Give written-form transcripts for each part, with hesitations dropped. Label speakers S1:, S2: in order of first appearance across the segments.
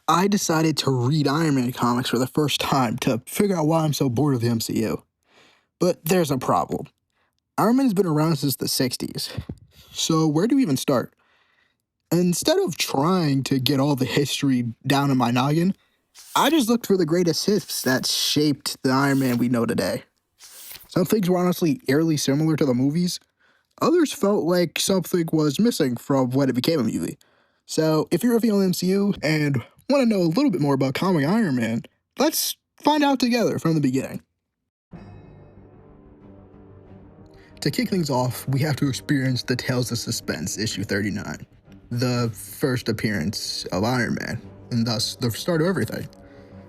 S1: I decided to read Iron Man comics for the first time to figure out why I'm so bored of the MCU. But there's a problem. Iron Man's been around since the 60s. So where do we even start? Instead of trying to get all the history down in my noggin, I just looked for the greatest hits that shaped the Iron Man we know today. Some things were honestly eerily similar to the movies. Others felt like something was missing from when it became a movie. So if you're a fan of the MCU and want to know a little bit more about comic Iron Man, let's find out together from the beginning. To kick things off, we have to experience the Tales of Suspense, issue 39, the first appearance of Iron Man, and thus the start of everything.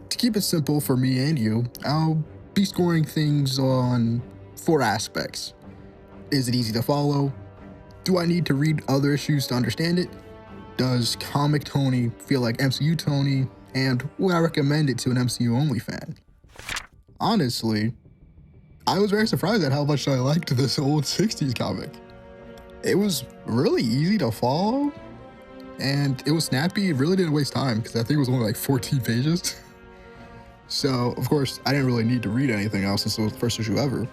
S1: To keep it simple for me and you, I'll be scoring things on 4 aspects. Is it easy to follow? Do I need to read other issues to understand it? Does comic Tony feel like MCU Tony? And would I recommend it to an MCU only fan? Honestly, I was very surprised at how much I liked this old 60s comic. It was really easy to follow, and it was snappy. It really didn't waste time, because I think it was only like 14 pages. So, of course, I didn't really need to read anything else since it was the first issue ever.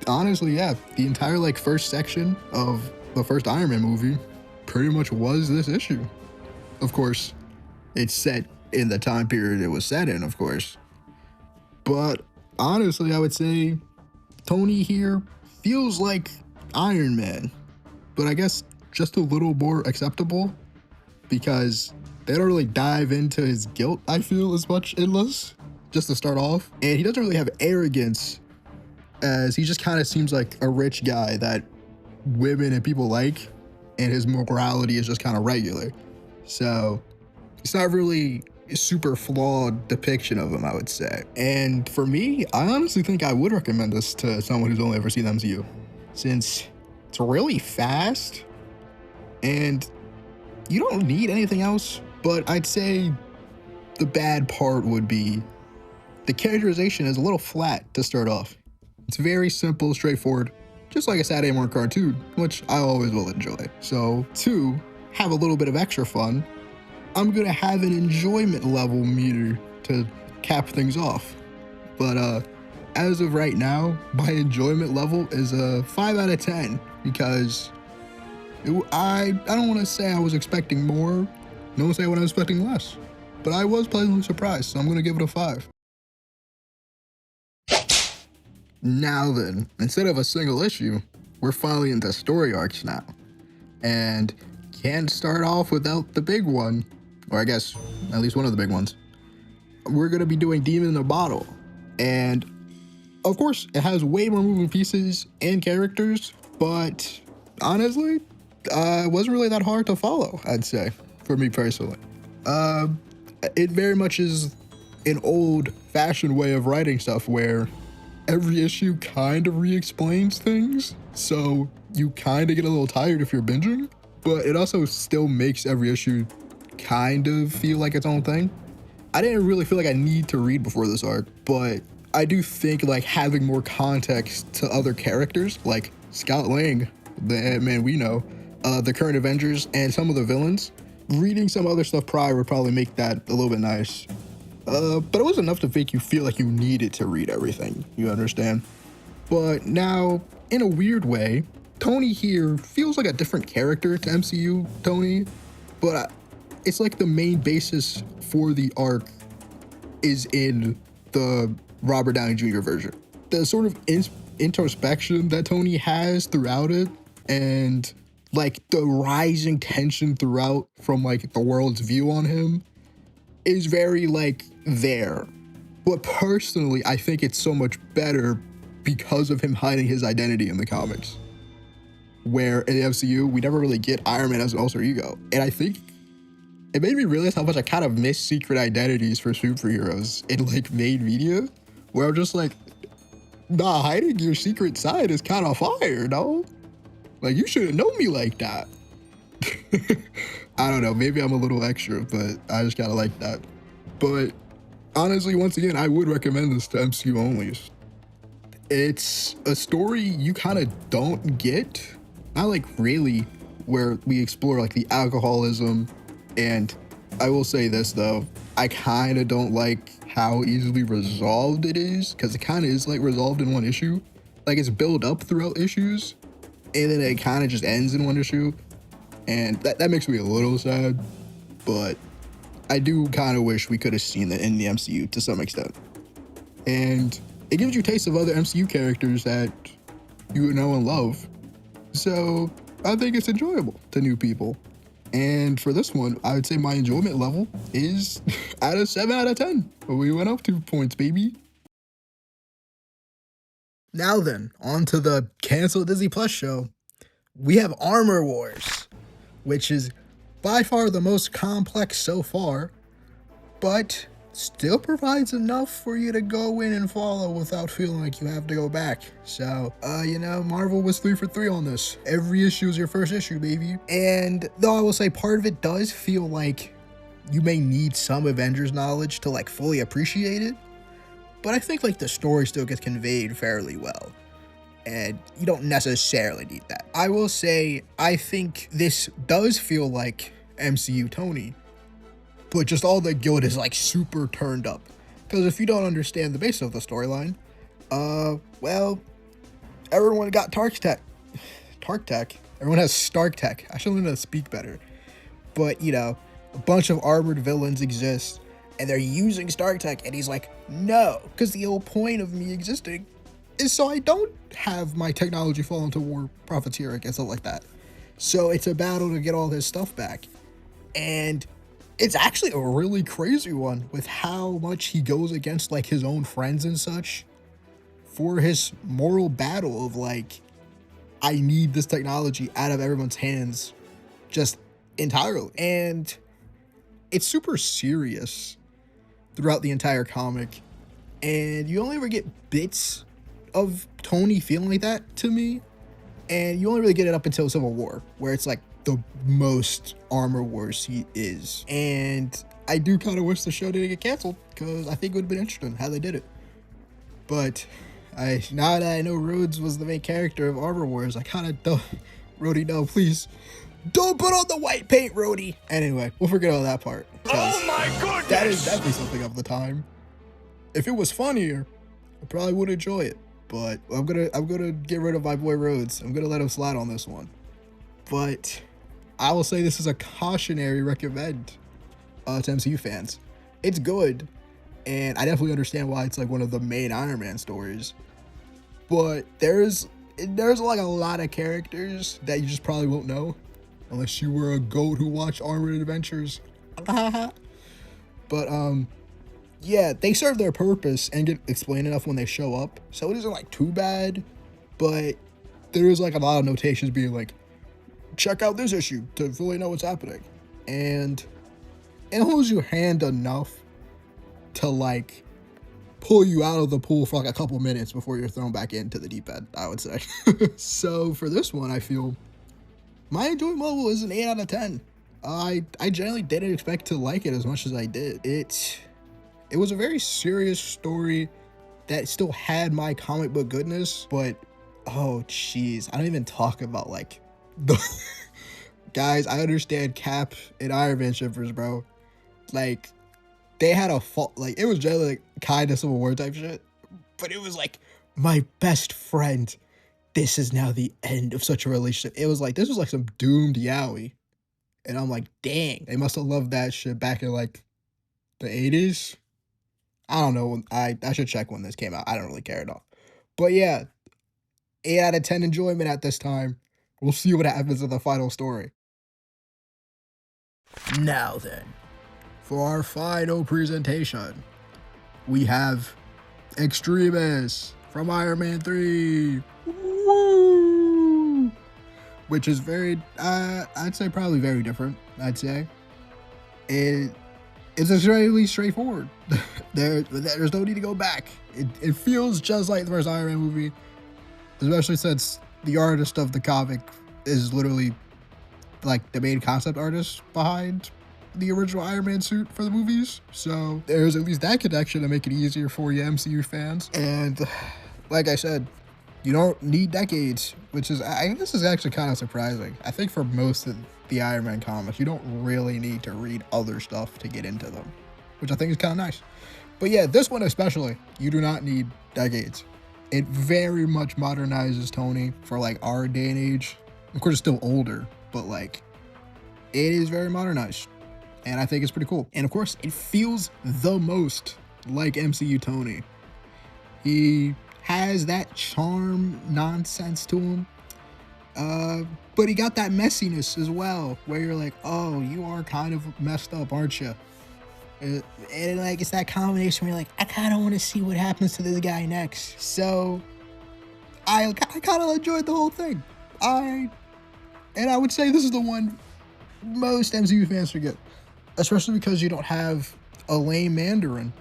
S1: Honestly, yeah, the entire first section of the first Iron Man movie pretty much was this issue. Of course, it's set in the time period it was set in, of course. But honestly, I would say Tony here feels like Iron Man, but I guess just a little more acceptable, because they don't really dive into his guilt, I feel, as much in this, just to start off. And he doesn't really have arrogance, as he just kind of seems like a rich guy that women and people like, and his morality is just kind of regular. So it's not really a super flawed depiction of him, I would say. And for me, I honestly think I would recommend this to someone who's only ever seen the MCU, since it's really fast and you don't need anything else. But I'd say the bad part would be the characterization is a little flat to start off. It's very simple, straightforward, just like a Saturday morning cartoon, which I always will enjoy. So to have a little bit of extra fun, I'm gonna have an enjoyment level meter to cap things off. But as of right now, my enjoyment level is a 5 out of 10, because I don't want to say I was expecting more, don't say I was expecting less, but I was pleasantly surprised, so I'm gonna give it a 5. Now then, instead of a single issue, we're finally into story arcs now, and can't start off without the big one, or I guess at least one of the big ones. We're gonna be doing Demon in a Bottle, and of course it has way more moving pieces and characters, but honestly, it wasn't really that hard to follow, I'd say, for me personally. It very much is an old-fashioned way of writing stuff where every issue kind of re-explains things, so you kind of get a little tired if you're binging, but it also still makes every issue kind of feel like its own thing. I didn't really feel like I need to read before this arc, but I do think having more context to other characters, like Scott Lang, the Ant-Man we know, the current Avengers, and some of the villains, reading some other stuff prior would probably make that a little bit nice. But it was enough to make you feel like you needed to read everything, you understand? But now, in a weird way, Tony here feels like a different character to MCU Tony, but it's like the main basis for the arc is in the Robert Downey Jr. version. The sort of introspection that Tony has throughout it, and the rising tension throughout from the world's view on him, is very there. But personally, I think it's so much better because of him hiding his identity in the comics, where in the MCU we never really get Iron Man as an alter ego. And I think it made me realize how much I kind of miss secret identities for superheroes in main media, where I'm just nah, hiding your secret side is kind of fire, no? You shouldn't know me like that. I don't know, maybe I'm a little extra, but I just kind of like that. But honestly, once again, I would recommend this to MCU onlys. It's a story you kind of don't get, not really, where we explore the alcoholism and I will say this though, I kind of don't like how easily resolved it is, because it kind of is like resolved in one issue. Like it's built up throughout issues, and then it kind of just ends in one issue, and that makes me a little sad. But I do kind of wish we could have seen that in the MCU to some extent. And it gives you taste of other MCU characters that you know and love. So I think it's enjoyable to new people. And for this one, I would say my enjoyment level is out of 7 out of 10. We went up 2 points, baby. Now then, on to the canceled Disney Plus show. We have Armor Wars, which is by far the most complex so far, but still provides enough for you to go in and follow without feeling like you have to go back. So, Marvel was 3 for 3 on this. Every issue is your first issue, baby. And though I will say part of it does feel like you may need some Avengers knowledge to like fully appreciate it, but I think like the story still gets conveyed fairly well, and you don't necessarily need that. I will say, I think this does feel like MCU Tony, but just all the guild is like super turned up. Because if you don't understand the base of the storyline, well, everyone got Tark Tech. Everyone has Stark Tech. I should learn how to speak better. But, you know, a bunch of armored villains exist, and they're using Stark Tech, and he's like, no, because the whole point of me existing is so I don't have my technology fall into war profiteering and stuff like that. So it's a battle to get all his stuff back. And it's actually a really crazy one with how much he goes against like his own friends and such for his moral battle of like, I need this technology out of everyone's hands just entirely. And it's super serious throughout the entire comic, and you only ever get bits of Tony feeling like that to me, and you only really get it up until Civil War, where it's like the most Armor Wars he is. And I do kind of wish the show didn't get canceled, because I think it would have been interesting how they did it. But now that I know Rhodes was the main character of Armor Wars, I kind of don't. Rhodey, no, please don't put on the white paint, Rhodey. Anyway, we'll forget all that part.
S2: Oh my goodness!
S1: That is definitely something of the time. If it was funnier, I probably would enjoy it. But I'm gonna get rid of my boy Rhodes. I'm gonna let him slide on this one. But I will say this is a cautionary recommend to MCU fans. It's good, and I definitely understand why it's like one of the main Iron Man stories. But there's like a lot of characters that you just probably won't know unless you were a goat who watched Armored Adventures. But yeah, they serve their purpose and get explained enough when they show up, so it isn't like too bad. But there is like a lot of notations being like, check out this issue to fully know what's happening, and it holds your hand enough to like pull you out of the pool for like a couple minutes before you're thrown back into the deep end, I would say. So for this one, I feel my enjoyment level is an 8 out of 10. I generally didn't expect to like it as much as I did. It was a very serious story that still had my comic book goodness, but oh jeez, I don't even talk about like the guys. I understand Cap and Iron Man shippers, bro. Like they had a fault. Like it was generally like kind of Civil War type shit, but it was like my best friend. This is now the end of such a relationship. It was like this was like some doomed yaoi. And I'm like, dang, they must have loved that shit back in like the 80s. I don't know. I should check when this came out. I don't really care at all. But yeah, 8 out of 10 enjoyment at this time. We'll see what happens in the final story. Now then, for our final presentation, we have Extremis from Iron Man 3. Woo! Which is very, I'd say probably very different, I'd say. It's extremely straightforward. There's no need to go back. It feels just like the first Iron Man movie, especially since the artist of the comic is literally like the main concept artist behind the original Iron Man suit for the movies. So there's at least that connection to make it easier for you MCU fans. And like I said, You don't need decades, which is, I think this is actually kind of surprising. I think for most of the Iron Man comics, you don't really need to read other stuff to get into them, which I think is kind of nice. But yeah, this one especially, you do not need decades. It very much modernizes Tony for like our day and age. Of course, it's still older, but like it is very modernized. And I think it's pretty cool. And of course, it feels the most like MCU Tony. He has that charm nonsense to him. But he got that messiness as well, where you're like, oh, you are kind of messed up, aren't you? And like, it's that combination where you're like, I kind of want to see what happens to this guy next. So I kind of enjoyed the whole thing. I would say this is the one most MCU fans forget, especially because you don't have a lame Mandarin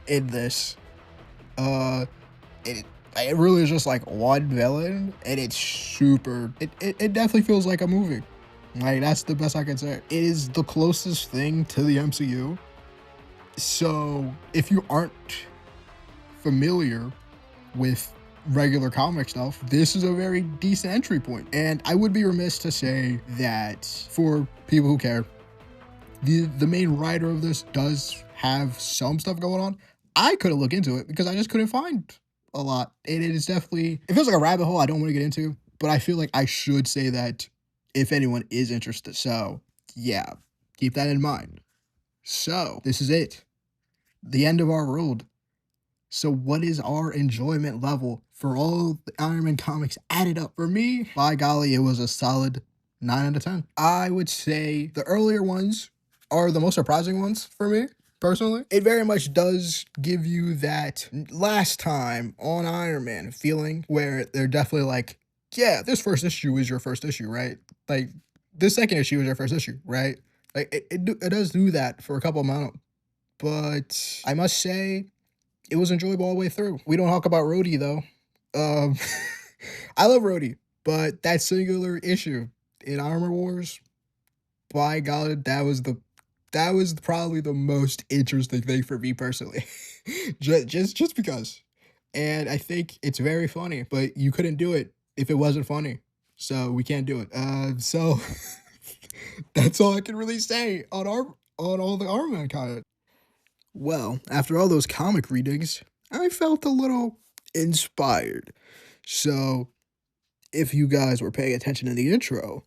S1: in this. It really is just like one villain, and it's super. It definitely feels like a movie. Like, that's the best I can say. It is the closest thing to the MCU. So if you aren't familiar with regular comic stuff, this is a very decent entry point. And I would be remiss to say that for people who care, the main writer of this does have some stuff going on. I couldn't look into it because I just couldn't find a lot. And it is definitely, it feels like a rabbit hole I don't want to get into, but I feel like I should say that if anyone is interested. So yeah, keep that in mind. So this is it. The end of our road. So what is our enjoyment level for all the Iron Man comics added up? For me, by golly, it was a solid 9 out of 10. I would say the earlier ones are the most surprising ones for me, personally. It very much does give you that last time on Iron Man feeling where they're definitely like, yeah, this first issue is your first issue, right? Like, this second issue is your first issue, right? Like, it does do that for a couple of months. But I must say, it was enjoyable all the way through. We don't talk about Rhodey, though. Um, I love Rhodey, but that singular issue in Armor Wars, by God, that was probably the most interesting thing for me personally. just because. And I think it's very funny, but you couldn't do it if it wasn't funny. So we can't do it. So that's all I can really say on all the Armor Man content. Well, after all those comic readings, I felt a little inspired. So, if you guys were paying attention in the intro,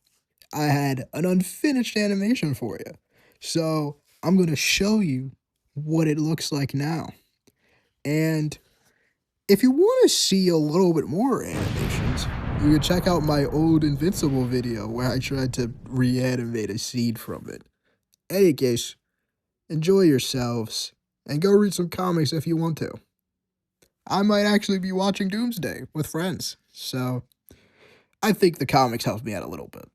S1: I had an unfinished animation for you. So, I'm going to show you what it looks like now. And if you want to see a little bit more animations, you can check out my old Invincible video where I tried to reanimate a scene from it. In any case, enjoy yourselves and go read some comics if you want to. I might actually be watching Doomsday with friends, so I think the comics helped me out a little bit.